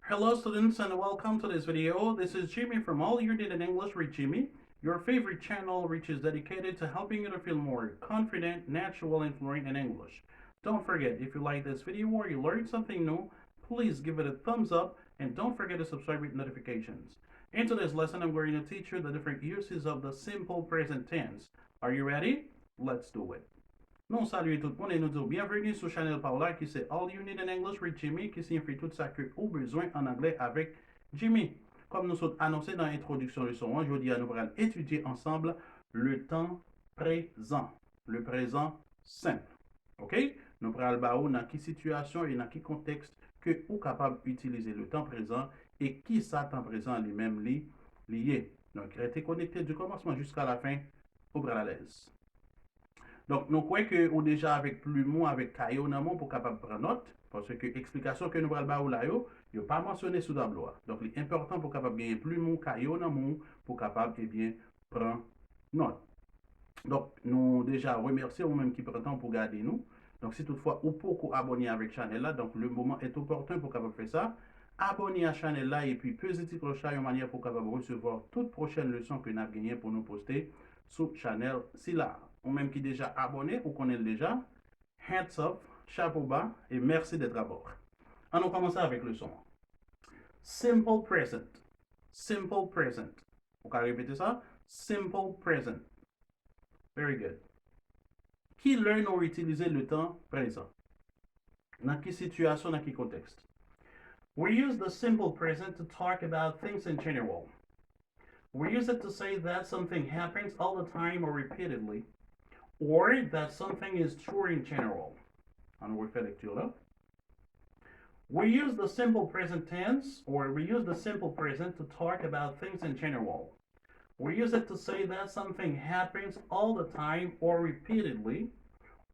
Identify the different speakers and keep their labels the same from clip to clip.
Speaker 1: Hello students and welcome to this video. This is Jimmy from All You Need in English with Jimmy, your favorite channel which is dedicated to helping you to feel more confident, natural, and fluent in English. Don't forget, if you like this video or you learned something new, please give it a thumbs up and don't forget to subscribe with notifications. In today's lesson, I'm going to teach you the different uses of the simple present tense. Are you ready? Let's do it. Non saluer tout le monde et nous dire bienvenue sur Channel Paula qui c'est All You Need in English with Jimmy qui signifie tout ça que vous besoin en anglais avec Jimmy. Comme nous sommes annoncé dans l'introduction de son aujourd'hui, nous allons étudier ensemble le temps présent, le présent simple. OK? Nous allons voir dans quelle situation et dans quel contexte que vous capable d'utiliser le temps présent et qui ça temps présent lui-même lié. Donc, restez connecté du commencement jusqu'à la fin, au bras à l'aise. Donc, nous croyons que ou déjà avec plumeau, avec caillou dans pour capable prendre note, parce que l'explication que nous allons là, il pas mentionné sous tableau. Donc, il est important pour capable gagner plumeau, caillou dans pour capable eh bien prendre note. Donc, nous déjà remercions vous-même qui prend temps pour garder nous. Donc, si toutefois ou pour abonner avec channel là, donc le moment est opportun pour capable faire ça. Abonnez à channel là et puis pesez petit cloche là, une manière pour capable recevoir toute prochaine leçon que nous avons gagné pour nous poster sur channel si là. Ou même qui déjà abonné ou connaît déjà, hands up, chapeau bas et merci d'être à bord. On commence avec le son. Simple present. Simple present. Vous pouvez répéter ça? Simple present. Very good. Qui learn ou utiliser le temps présent? Dans quelle situation, dans quel contexte? We use the simple present to talk about things in general. We use it to say that something happens all the time or repeatedly, or that something is true in general. On refait lecture là. We use the simple present tense, or we use the simple present to talk about things in general. We use it to say that something happens all the time or repeatedly,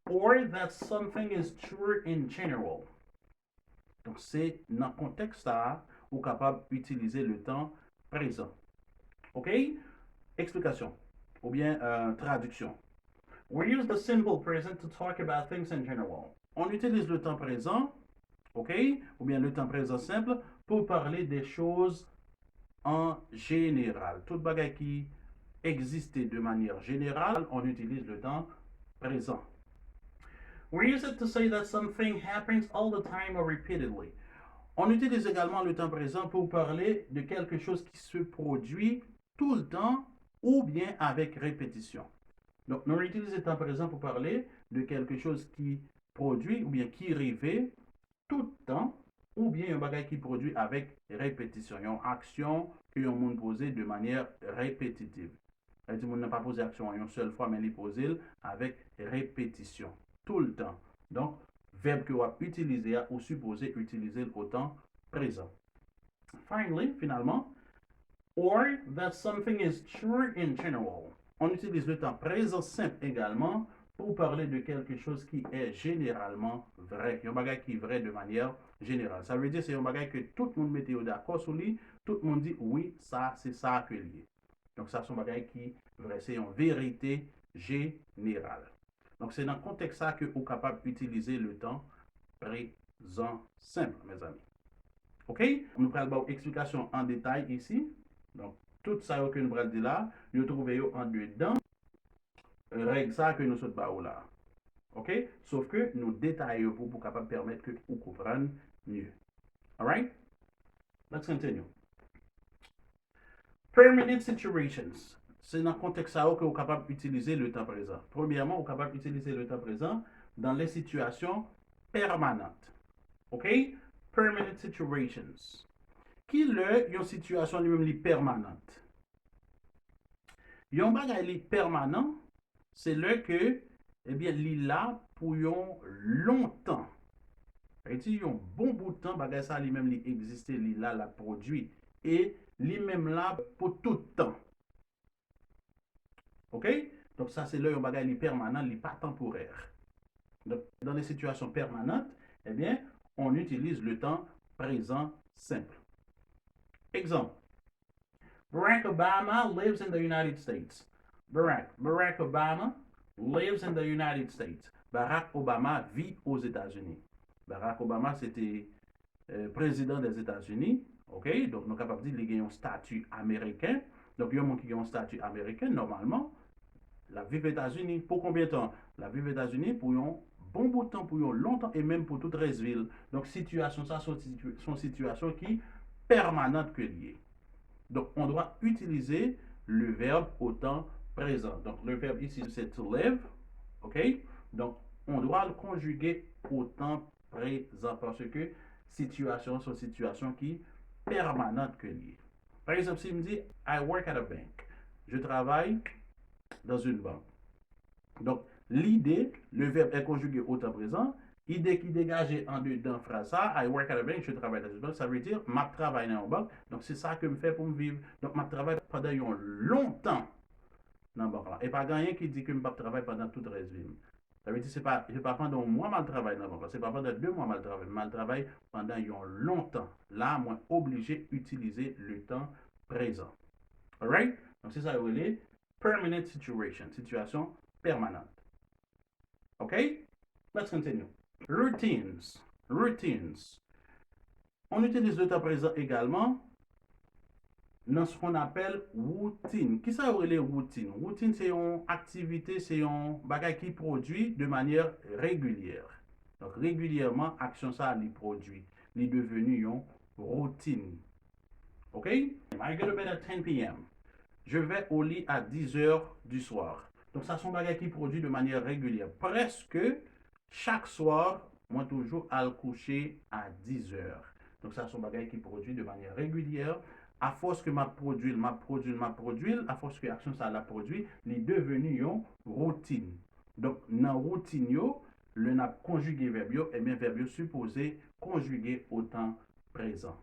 Speaker 1: or that something is true in general. Donc, c'est dans le contexte là, ou capable d'utiliser le temps présent. OK? Explication, ou bien traduction. We use the simple present to talk about things in general. On utilise le temps présent, OK? Ou bien le temps présent simple pour parler des choses en général. Tout bagage qui existait de manière générale, on utilise le temps présent. We use it to say that something happens all the time or repeatedly. On utilise également le temps présent pour parler de quelque chose qui se produit tout le temps ou bien avec répétition. Donc, nous utilisons le temps présent pour parler de quelque chose qui produit ou bien qui arrive tout le temps ou bien un bagage qui produit avec répétition. Une action que un monde posé de manière répétitive. C'est-à-dire qu'on n'a pas posé action une seule fois, mais il pose avec répétition, tout le temps. Donc, verbe que vous utilisez ou supposé utiliser au temps présent. Finally, finalement, or that something is true in general. On utilise le temps présent simple également pour parler de quelque chose qui est généralement vrai. Un bagage qui est vrai de manière générale. Ça veut dire que c'est un bagage que tout le monde mette d'accord sur lui, tout le monde dit oui, ça, c'est ça que lié. Donc, ça, c'est un bagage qui est vrai. C'est une vérité générale. Donc, c'est dans le contexte ça que vous êtes capable d'utiliser le temps présent simple, mes amis. OK? Nous prenons une explication en détail ici. Donc, tout ça que nous allons dire là, nous trouvons en dedans règle ça que nous sommes là. OK? Sauf que nous détaillons pour capable permettre que vous compreniez mieux. All right? Let's continue. Permanent situations. C'est dans le contexte ça que vous êtes capable d'utiliser le temps présent. Premièrement, vous êtes capable d'utiliser le temps présent dans les situations permanentes. OK? Permanent situations. Qui est une situation lui-même permanente? Yon bagay li permanent, c'est le que, eh bien, li là pour yon longtemps. Et si yon bon bout de temps, bagay ça lui-même li existe, li là la produit. Et li même là pour tout temps. OK? Donc ça, c'est là yon bagay li permanent, li pas temporaire. Donc, dans les situations permanentes, eh bien, on utilise le temps présent simple. Exemple. Barack Obama lives in the United States. Barack Obama lives in the United States. Barack Obama vit aux États-Unis. Barack Obama, c'était président des États-Unis, ok? Donc, nous sommes capables de dire qu'il y a un statut américain. Donc, il y a un monde qui a un statut américain, normalement. La vie aux États-Unis, pour combien de temps? La vie aux États-Unis pour un bon bout de temps, pour longtemps et même pour toute ville. Donc, situation, ça, sont situations qui permanentes que liées. Donc, on doit utiliser le verbe au temps présent. Donc, le verbe ici, c'est to live. OK? Donc, on doit le conjuguer au temps présent parce que situation sont situations qui permanentes que liées. Par exemple, s'il me dit I work at a bank, je travaille dans une banque. Donc, l'idée, le verbe est conjugué au temps présent. Idée qui dégage en dedans phrase ça, I work at a bank, je travaille dans une banque, ça veut dire je travaille dans une banque. Donc, c'est ça que je fais pour me vivre. Donc, je travaille pendant longtemps dans la banque là. Et pas rien qui dit que je travaille pendant toute la vie. Ça veut dire que pas, je ne pas pendant un mois mal travail dans la banque. Ce n'est pas pendant 2 mois mal travail pendant longtemps. Là, moi, obligé d'utiliser le temps présent. Alright? Donc, c'est ça, le permanent situation, situation permanente. Okay? Let's continue. Routines. Routines. On utilise le temps présent également dans ce qu'on appelle routine. Qui ça aurait les routines? Routine, c'est une activité, c'est un bagage qui produit de manière régulière. Donc, régulièrement, action ça, il produit. Il est devenu une routine. OK? I go to bed at 10 p.m. Je vais au lit à 10 heures du soir. Donc, ça, sont bagages qui produit de manière régulière. Presque chaque soir, moi, toujours à le coucher à 10 heures. Donc, ça, sont bagages qui produit de manière régulière. À force que ma produit, à force que l'action ça la produit, il est devenu une routine. Donc, dans routine, le n'a conjugué verbe, et bien verbe supposé conjugué au temps présent.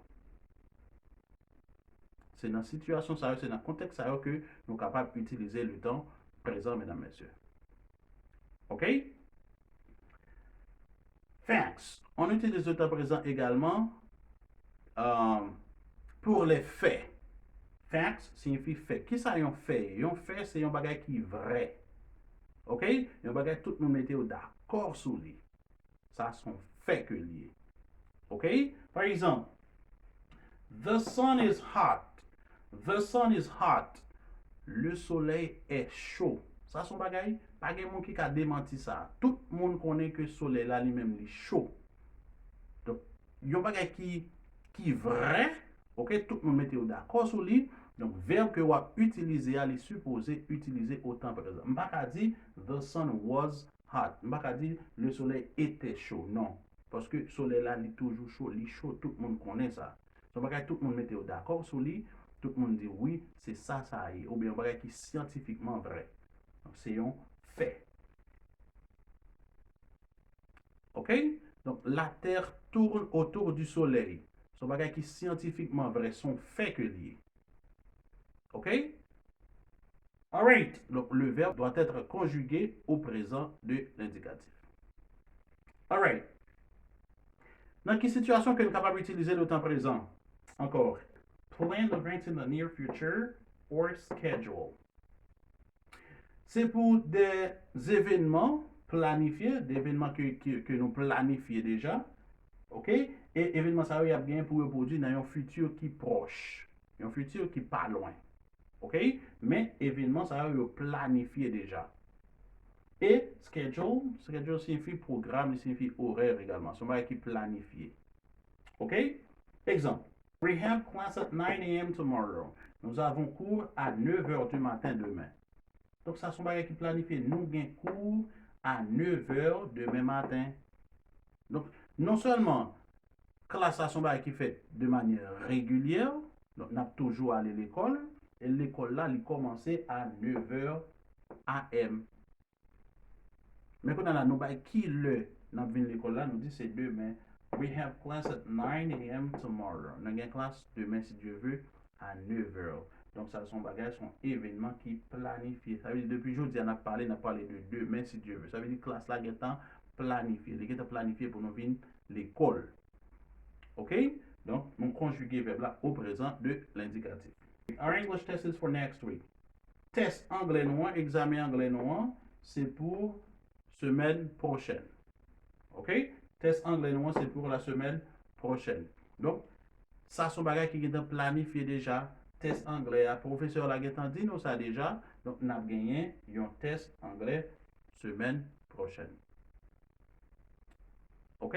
Speaker 1: C'est dans la situation, c'est dans le contexte que nous sommes capables d'utiliser le temps présent, mesdames, messieurs. OK? Thanks. On utilise le temps présent également pour les faits. Facts signifie fait. Qui ça un fait? Un fait, c'est un bagage qui est vrai. OK? Un bagage tout le monde mette d'accord sur lui. Ça, sont faits que lié. OK? Par exemple, the sun is hot. The sun is hot. Le soleil est chaud. Ça, son bagay, pas de monde qui a démenti ça. Tout le monde connaît que le soleil là lui-même est chaud. Donc, il y a un bagay qui est vrai. Ok, tout le monde mette d'accord sur lui. Donc, verbe que vous utilisez, il est supposé utiliser au temps présent. Je ne vais pas dire the sun was hot. Je ne vais pas dire le soleil était chaud. Non. Parce que le soleil là, il est toujours chaud. Il est chaud. Tout le monde connaît ça. Donc, tout le monde mette d'accord sur lui. Tout le monde dit oui, c'est ça, ça y est. Ou bien un bagage qui est scientifiquement vrai. Donc, c'est un fait. OK? Donc, la Terre tourne autour du Soleil. C'est un bagage qui est scientifiquement vrai. Son fait que lié. OK? Alright. Donc, le verbe doit être conjugué au présent de l'indicatif. Alright. Dans quelle situation que nous sommes capables d'utiliser le temps présent? Encore. Plan events in the near future or schedule. C'est pour des événements planifiés, des événements que nous planifions déjà. OK? Et événements ça y a bien pour produire dans un futur qui est proche, un futur qui n'est pas loin. OK? Mais événements ça y a planifié déjà. Et schedule signifie programme, signifie horaire également. C'est un qui planifié. OK? Exemple. We have class at 9 a.m. tomorrow. Nous avons cours à 9 h du matin demain. Donc, ça, c'est un qui planifié. Nous avons cours à 9 h demain matin. Donc, non seulement, classe, ça, c'est qui fait de manière régulière. Donc, on a toujours allé à l'école. Et l'école là, il commençait à 9 h AM. Mais quand on a nous qui le, nous venons l'école là, nous dit c'est demain. We have class at 9 a.m. tomorrow. Nous avons classe demain, si Dieu veut, à 9 h. Donc, ça sont bagages, sont événements qui planifient. Ça veut dire, depuis aujourd'hui, on a parlé de demain, si Dieu veut. Ça veut dire, classe là, est planifiée. Elle est planifiée pour nous venir l'école. OK? Donc, mon conjugué verbe là au présent de l'indicatif. Our English test is for next week. Test anglais noir, examen anglais noir, c'est pour semaine prochaine. OK? Test anglais noir, c'est pour la semaine prochaine. Donc, ça son bagage qui est planifié déjà. Test anglais, professeur la getan dit nous ça déjà. Donc, nous avons gagné un test anglais semaine prochaine. OK?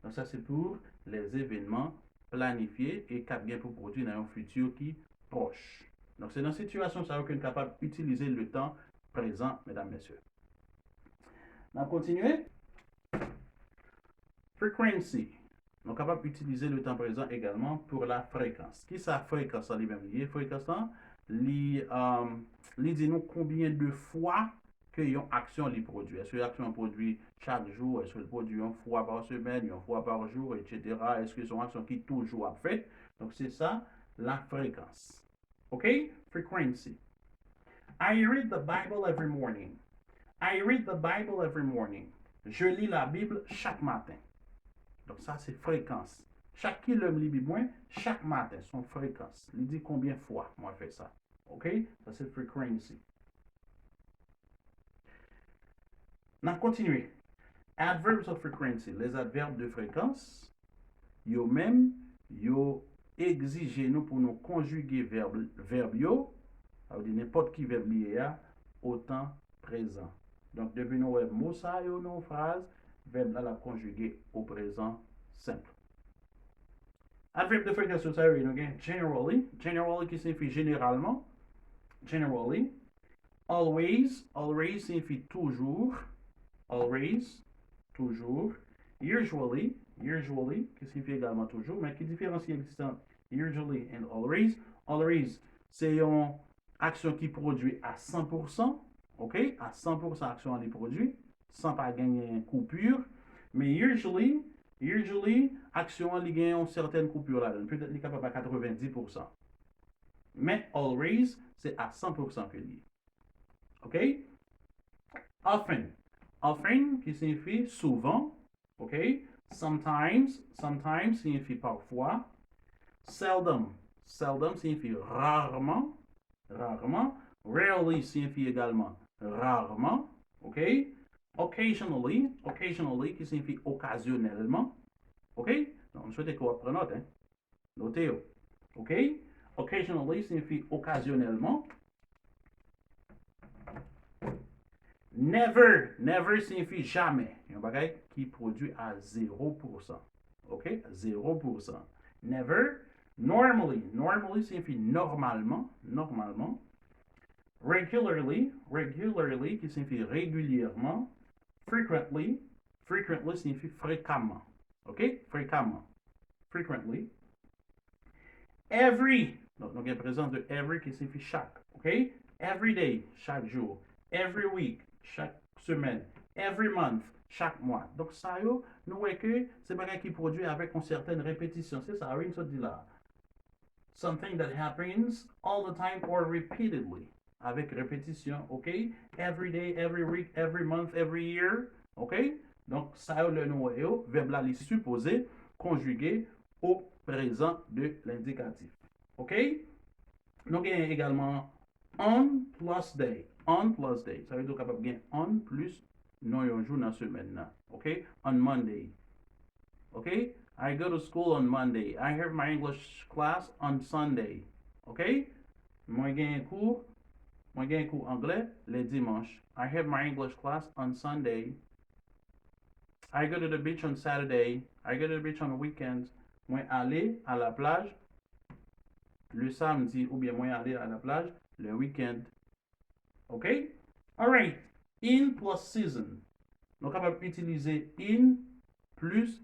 Speaker 1: Donc, ça c'est pour les événements planifiés et qui bien pour produire dans un futur qui proche. Donc, c'est dans cette situation ça qu'on est capable d'utiliser le temps présent, mesdames, messieurs. On va continuer. Frequency. On est capable d'utiliser le temps présent également pour la fréquence. Qui est la fréquence en lui-même? Fréquence, li dit nous combien de fois que une action li produit. Est-ce que l'action produit chaque jour? Est-ce qu'elle produit une fois par semaine, une fois par jour, etc. Est-ce que c'est une action qui toujours a fait? Donc c'est ça la fréquence. OK? Frequency. I read the Bible every morning. I read the Bible every morning. Je lis la Bible chaque matin. Donc ça c'est fréquence. Chaque qui le lit moins, chaque matin, son fréquence. Il dit combien de fois moi je fais ça. OK? Ça c'est frequency. On continue. Adverbs of frequency. Les adverbes de fréquence, yo même, yo exigent nous pour nous conjuguer verbe yo, ça veut dire n'importe qui verbe lié à, au temps présent. Donc, depuis nos mots, ça, yo, nos phrases, verbe là, la conjuguer au présent simple. Adverbe de fréquence, ça veut dire generally, generally qui signifie généralement, generally, always, always signifie toujours, always, toujours, usually, usually, qui signifie également toujours, mais qui différencie existant usually and always. Always, c'est une action qui produit à 100%, ok? À 100% action qui produit, sans pas gagner une coupure. Mais usually, action qui gagne une certaine coupure là, peut-être qu'il est capable à 90%. Mais always, c'est à 100% que lié. Ok? Often, often qui signifie souvent, ok? Sometimes, sometimes signifie parfois. Seldom, seldom signifie rarement, rarement. Rarely signifie également rarement, ok? Occasionally, occasionally qui signifie occasionnellement, ok? Donc, on souhaite qu'on prenne note, hein? Notez, ok? Occasionally signifie occasionnellement. Never, never signifie jamais. Il y a un bagage qui produit à 0%. OK? 0%. Never. Normally, normally signifie normalement, normalement. Regularly, regularly qui signifie régulièrement. Frequently, frequently signifie fréquemment. OK? Fréquemment. Frequently. Every, donc il y a présence de every qui signifie chaque. OK? Every day, chaque jour. Every week, chaque semaine. Every month, chaque mois. Donc ça, nous voyons que c'est bagage qui produit avec une certaine répétition. C'est ça, rien se dit là. Something that happens all the time or repeatedly. Avec répétition, ok? Every day, every week, every month, every year, ok? Donc ça, le noyau, verbe là, il est supposé conjuguer au présent de l'indicatif. Ok? Nous avons également on plus day. On plus day. Ça veut dire qu'on peut on plus non un jour dans la semaine. OK? On Monday. OK? I go to school on Monday. I have my English class on Sunday. OK? Moi j'ai un cours anglais le dimanche. I have my English class on Sunday. I go to the beach on Saturday. I go to the beach on weekends. Moi aller à la plage le samedi ou bien moi aller à la plage le week-end. OK? Alright. In plus season. Nous sommes capables d'utiliser in plus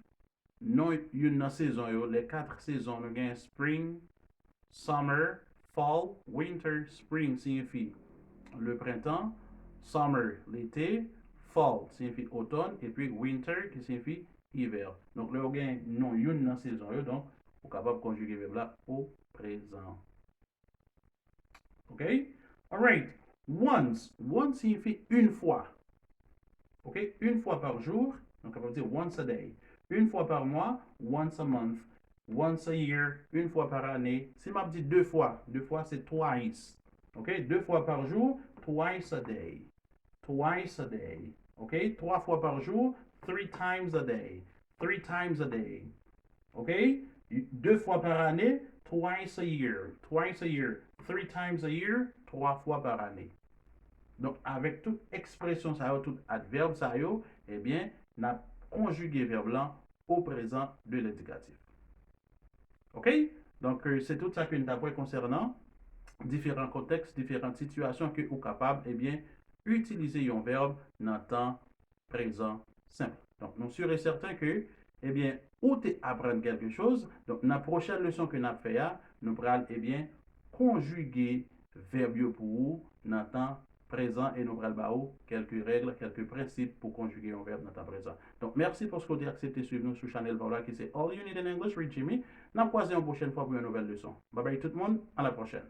Speaker 1: non une saison. Les 4 saisons. Nous avons spring, summer, fall, winter. Spring signifie le printemps, summer l'été, fall signifie automne, et puis winter qui signifie hiver. Donc là, on a non une saison. Donc, on est capable de conjuguer le verbe au présent. OK? Alright. Once. Once signifie une fois. OK? Une fois par jour. Donc, on va dire once a day. Une fois par mois. Once a month. Once a year. Une fois par année. Si je dis deux fois c'est twice. OK? Deux fois par jour. Twice a day. Twice a day. OK? Trois fois par jour. Three times a day. Three times a day. OK? 2 fois par année, twice a year. Twice a year. 3 times a year, 3 fois par année. Donc, avec toute expression, ça tout adverbe, ça eh bien, on a conjugué verbe là au présent de l'indicatif. OK? Donc, c'est tout ça que nous avons concernant différents contextes, différentes situations que vous êtes capable, eh bien, utiliser un verbe dans le temps présent simple. Donc, nous sommes certains que, eh bien, ou tu apprendre quelque chose, donc, dans la prochaine leçon que nous avons fait, nous allons, eh bien, conjuguer verbe pour vous dans le temps présent et nous allons quelques règles, quelques principes pour conjuguer un verbe dans le temps présent. Donc, merci pour ce que vous avez accepté de suivre nous sur Channel Paula qui c'est All You Need in English with Jimmy. Nous allons croiser une prochaine fois pour une nouvelle leçon. Bye bye tout le monde, à la prochaine.